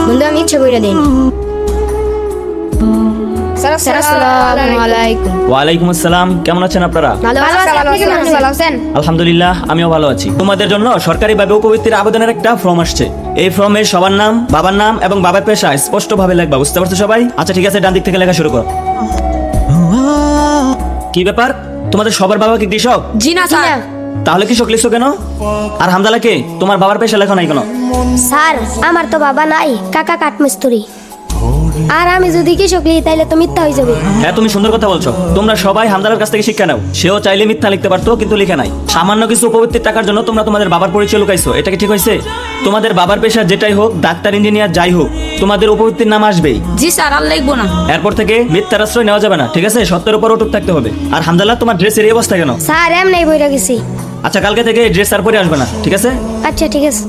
বন্ধু আমি ইচ্ছা করে দিই। স্যার আসসালামু আলাইকুম। ওয়ালাইকুম আসসালাম। কেমন আছেন আপনারা? ভালো আছেন? আলহামদুলিল্লাহ, আমিও ভালো আছি। তোমাদের জন্য সরকারিভাবে উপবৃত্তির আবেদনের একটা ফর্ম আসছে। এই ফর্মে সবার নাম, বাবার নাম এবং বাবার পেশা স্পষ্টভাবে লিখবা। বুঝতে পারছো সবাই? আচ্ছা ঠিক আছে, ডান দিক থেকে লেখা শুরু করো। কি ব্যাপার, তোমাদের সবার বাবা কি কৃষক? জি না স্যার। তাহলে কৃষক লিখছো কেন? আর হামদালাকে তোমার বাবার পেশা লেখা নাই কেন? স্যার আমার তো বাবা নাই, কাকা কাঠমিস্ত্রি। আর আমি যদি কৃষক লিখি তাইলে তো মিথ্যা হয়ে যাবে। হ্যাঁ, তুমি সুন্দর কথা বলছো। তোমরা সবাই হামদালার কাছ থেকে শিক্ষা নাও। সেও চাইলে মিথ্যা লিখতে পারতো, কিন্তু লিখে নাই। সামান্য কিছু উপবৃত্তির টাকার জন্য তোমরা তোমাদের বাবার পরিচয় লুকাইছো। এটা কি ঠিক হয়েছে? তোমাদের বাবার পেশা যেটাই হোক, ডাক্তার, ইঞ্জিনিয়ার যাই হোক, তোমাদের উপবৃত্তির নাম আসবেই। জি স্যার, আর লিখবো না। এরপর থেকে মিথ্যার আশ্রয় নেওয়া যাবে না, ঠিক আছে? সত্যের উপর অটুট থাকতে হবে। আর হামদালা, তোমার ড্রেসের এই অবস্থা কেন? স্যার এমনি বইরা গেছি। আচ্ছা, কালকে থেকে ড্রেস আর পরে আসবে না, ঠিক আছে? আচ্ছা ঠিক আছে।